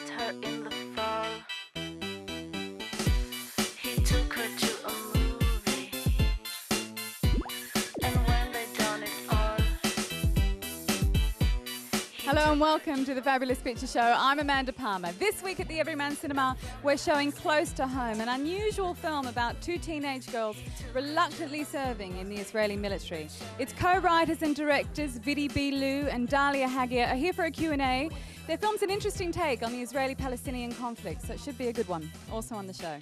met her in the fall. He took her to a movie, and when they done it all. Hello and welcome to the Fabulous Picture Show. I'm Amanda Palmer. This week at the Everyman Cinema, we're showing Close to Home, an unusual film about two teenage girls reluctantly serving in the Israeli military. Its co-writers and directors, Vidi Belu and Dalia Hagia, are here for a Q&A. Their film's an interesting take on the Israeli-Palestinian conflict, so it should be a good one. Also on the show.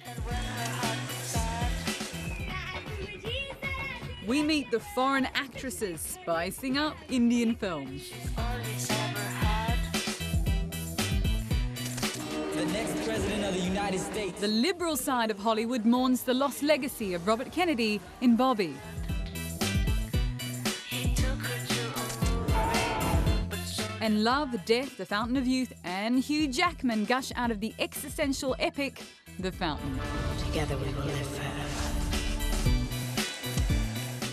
We meet the foreign actresses spicing up Indian films. The next president of the United States. The liberal side of Hollywood mourns the lost legacy of Robert Kennedy in Bobby. And love, death, the fountain of youth, and Hugh Jackman gush out of the existential epic, The Fountain. Together we will live forever.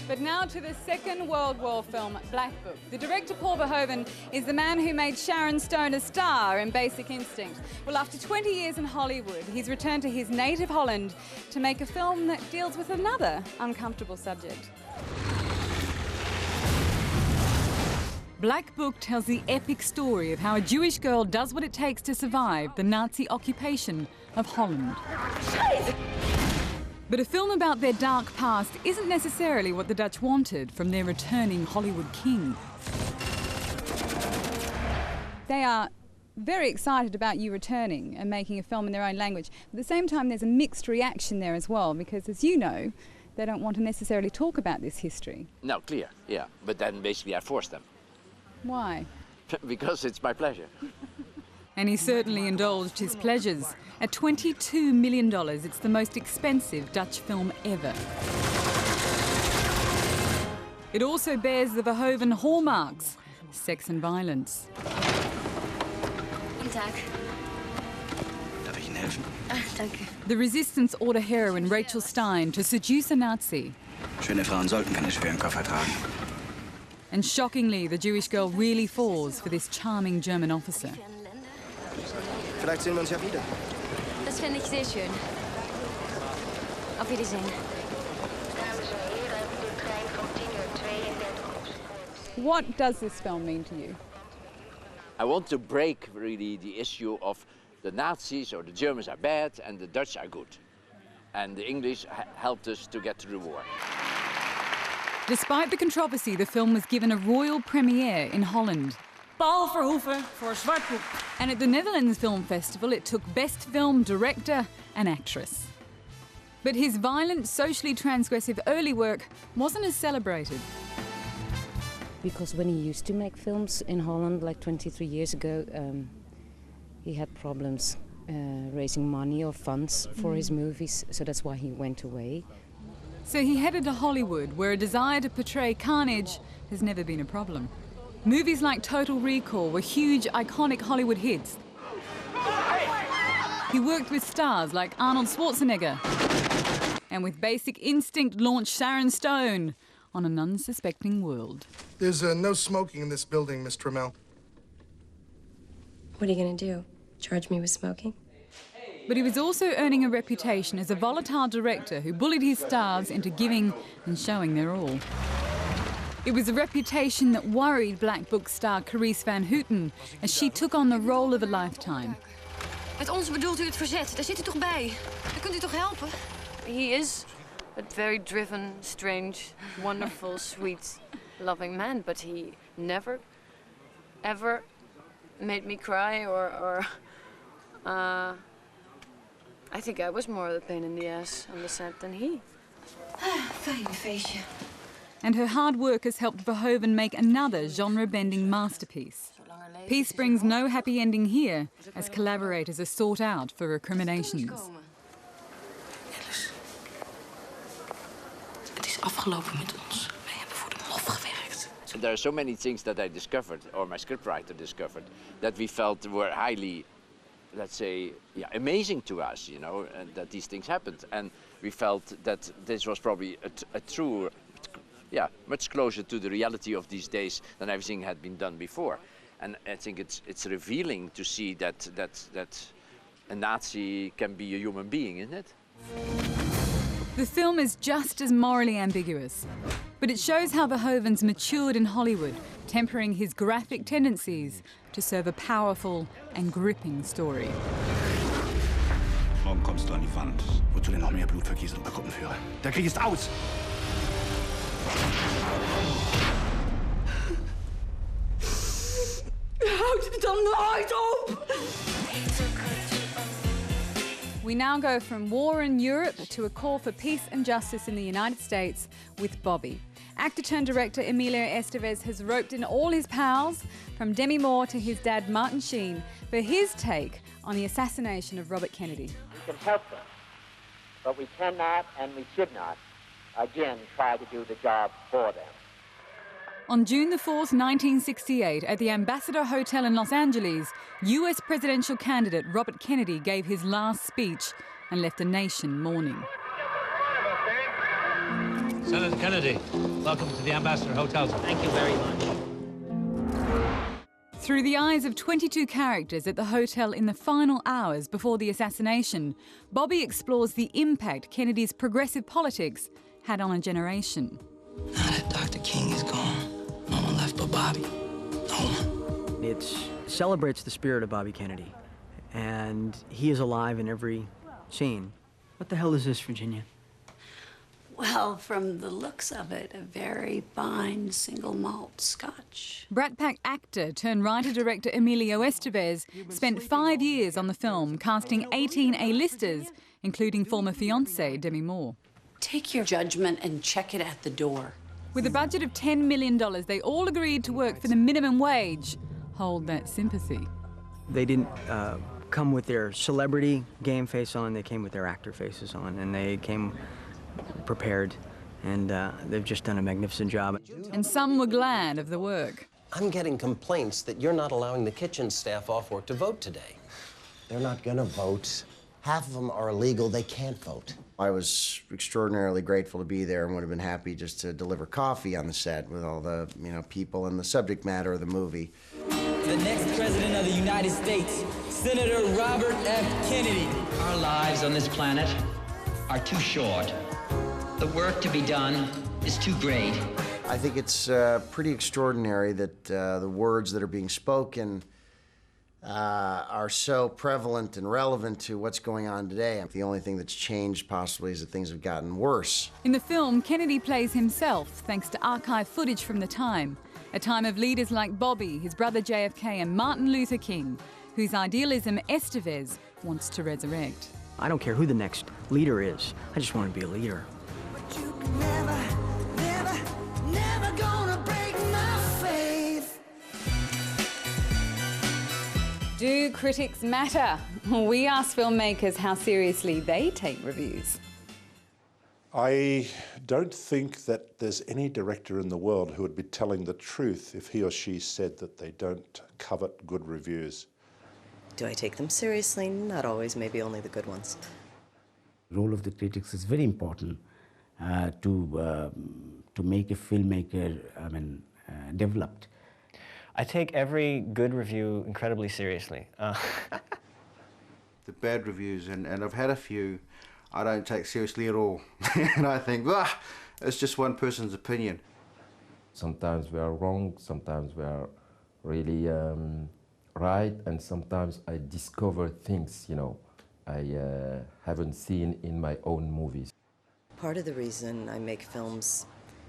But now to the Second World War film, Black Book. The director, Paul Verhoeven, is the man who made Sharon Stone a star in Basic Instinct. Well, after 20 years in Hollywood, he's returned to his native Holland to make a film that deals with another uncomfortable subject. Black Book tells the epic story of how a Jewish girl does what it takes to survive the Nazi occupation of Holland. But a film about their dark past isn't necessarily what the Dutch wanted from their returning Hollywood king. They are very excited about you returning and making a film in their own language. At the same time, there's a mixed reaction there as well, because as you know, they don't want to necessarily talk about this history. No, clear, yeah. But then basically I forced them. Why? Because it's my pleasure. And he certainly indulged his pleasures. At $22 million, it's the most expensive Dutch film ever. It also bears the Verhoeven hallmarks, sex and violence. Guten Tag. Darf ich Ihnen helfen? Danke. The resistance order heroine Rachel Stein to seduce a Nazi. Schöne Frauen sollten keine schweren Koffer tragen. And shockingly, the Jewish girl really falls for this charming German officer. Vielleicht sehen wir uns ja wieder. Das finde ich sehr schön. Auf Wiedersehen. What does this film mean to you? I want to break really the issue of the Nazis or the Germans are bad and the Dutch are good. And the English helped us to get through the war. Despite the controversy, the film was given a royal premiere in Holland. Paul Verhoeven for Zwart Boek. And at the Netherlands Film Festival, it took Best Film Director and Actress. But his violent, socially transgressive early work wasn't as celebrated. Because when he used to make films in Holland, like 23 years ago, he had problems raising money or funds for his movies, so that's why he went away. So he headed to Hollywood, where a desire to portray carnage has never been a problem. Movies like Total Recall were huge, iconic Hollywood hits. He worked with stars like Arnold Schwarzenegger. And with Basic Instinct launched Sharon Stone on an unsuspecting world. There's no smoking in this building, Miss Trammell. What are you going to do? Charge me with smoking? But he was also earning a reputation as a volatile director who bullied his stars into giving and showing their all. It was a reputation that worried Black Book star Carice Van Houten as she took on the role of a lifetime. Met ons bedoelt u het verzet. Daar zit u toch bij? Dan kunt u toch helpen? He is a very driven, strange, wonderful, sweet, loving man, but he never, ever made me cry or I think I was more of the pain in the ass on the set than he. Fijn feestje. And her hard work has helped Verhoeven make another genre-bending masterpiece. Peace brings no happy ending here, as collaborators are sought out for recriminations. Alice, het is afgelopen met ons. Wij hebben voor de mof gewerkt. There are so many things that I discovered, or my scriptwriter discovered, that we felt were highly, let's say, amazing to us, you know, and that these things happened. And we felt that this was probably a true, much closer to the reality of these days than everything had been done before. And I think it's revealing to see that a Nazi can be a human being, isn't it? The film is just as morally ambiguous, but it shows how Verhoeven's matured in Hollywood, tempering his graphic tendencies to serve a powerful and gripping story. Morgen kommst du an die Wand, wozu denn noch mehr Blut vergießen, Gruppenführer. Der Krieg ist aus! We now go from war in Europe to a call for peace and justice in the United States with Bobby. Actor-turned-director Emilio Estevez has roped in all his pals, from Demi Moore to his dad Martin Sheen, for his take on the assassination of Robert Kennedy. We can help them, but we cannot and we should not, again, try to do the job for them. On June the 4th, 1968, at the Ambassador Hotel in Los Angeles, US presidential candidate Robert Kennedy gave his last speech and left the nation mourning. Senator Kennedy, welcome to the Ambassador Hotel. Thank you very much. Through the eyes of 22 characters at the hotel in the final hours before the assassination, Bobby explores the impact Kennedy's progressive politics had on a generation. Now that Dr. King is gone, no one left but Bobby. No one. It celebrates the spirit of Bobby Kennedy, and he is alive in every scene. What the hell is this, Virginia? Well, from the looks of it, a very fine single malt scotch. Brat Pack actor turned writer-director Emilio Estevez spent 5 years on the film, casting 18 A-listers, including former fiancée Demi Moore. Take your judgment and check it at the door. With a budget of $10 million, they all agreed to work for the minimum wage. Hold that sympathy. They didn't come with their celebrity game face on, they came with their actor faces on, and they came prepared, and they've just done a magnificent job. And some were glad of the work. I'm getting complaints that you're not allowing the kitchen staff off work to vote today. They're not gonna vote. Half of them are illegal, they can't vote. I was extraordinarily grateful to be there and would have been happy just to deliver coffee on the set with all the, people and the subject matter of the movie. The next president of the United States, Senator Robert F. Kennedy. Our lives on this planet are too short. The work to be done is too great. I think it's pretty extraordinary that the words that are being spoken are so prevalent and relevant to what's going on today. The only thing that's changed possibly is that things have gotten worse. In the film, Kennedy plays himself thanks to archive footage from the time, a time of leaders like Bobby, his brother JFK, and Martin Luther King, whose idealism Estevez wants to resurrect. I don't care who the next leader is. I just want to be a leader. But you can never gonna break my faith. Do critics matter? We asked filmmakers how seriously they take reviews. I don't think that there's any director in the world who would be telling the truth if he or she said that they don't covet good reviews. Do I take them seriously? Not always, maybe only the good ones. The role of the critics is very important to make a filmmaker, developed. I take every good review incredibly seriously. The bad reviews, and I've had a few, I don't take seriously at all. And I think, it's just one person's opinion. Sometimes we are wrong, sometimes we are really right, and sometimes I discover things, I haven't seen in my own movies. Part of the reason I make films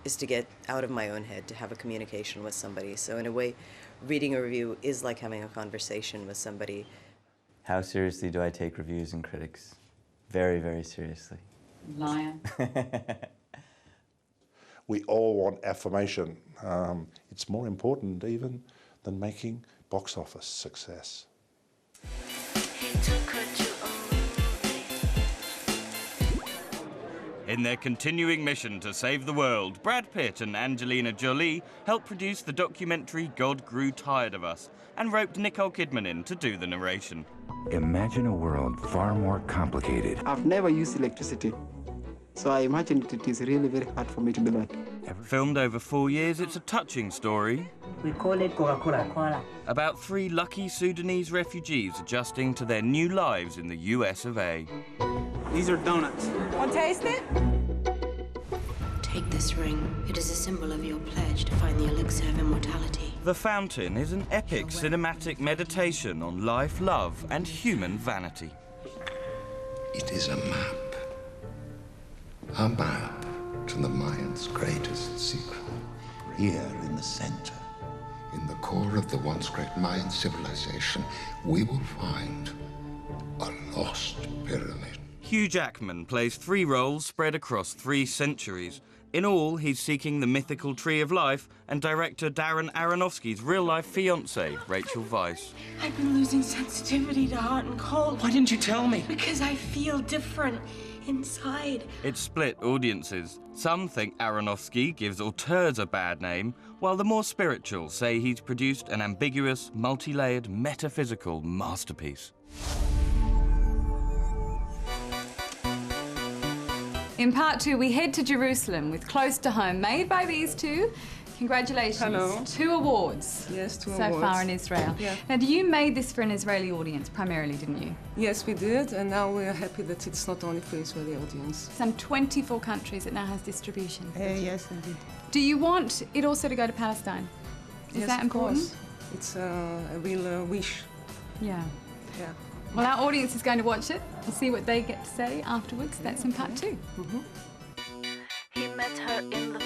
is to get out of my own head, to have a communication with somebody. So in a way, reading a review is like having a conversation with somebody. How seriously do I take reviews and critics? Very, very seriously. Liar. We all want affirmation. It's more important even than making box office success. In their continuing mission to save the world, Brad Pitt and Angelina Jolie helped produce the documentary God Grew Tired of Us and roped Nicole Kidman in to do the narration. Imagine a world far more complicated. I've never used electricity. So I imagine it is really very hard for me to believe. Filmed over 4 years, it's a touching story. We call it Coca-Cola Cola. About 3 lucky Sudanese refugees adjusting to their new lives in the US of A. These are donuts. Want to taste it? Take this ring. It is a symbol of your pledge to find the elixir of immortality. The Fountain is an epic cinematic meditation on life, love, and human vanity. It is a map. A map to the Mayans' greatest secret. Here in the center, in the core of the once great Mayan civilization, we will find a lost pyramid. Hugh Jackman plays 3 roles spread across 3 centuries. In all, he's seeking the mythical Tree of Life and director Darren Aronofsky's real-life fiancée, Rachel Weisz. I've been losing sensitivity to hot and cold. Why didn't you tell me? Because I feel different inside. It's split audiences. Some think Aronofsky gives auteurs a bad name, while the more spiritual say he's produced an ambiguous, multi-layered, metaphysical masterpiece. In part 2, we head to Jerusalem with Close to Home, made by these two. Congratulations. Hello. 2 awards. Yes, 2 so awards. far in Israel. Yeah. Now, you made this for an Israeli audience primarily, didn't you? Yes, we did, and now we are happy that it's not only for Israeli audience. Some 24 countries it now has distribution. Yes, indeed. Do you want it also to go to Palestine? Is Yes, that of important? course. It's a real wish. Yeah. Yeah. Well, our audience is going to watch it and see what they get to say afterwards. That's in part 2. Mm-hmm. He met her in the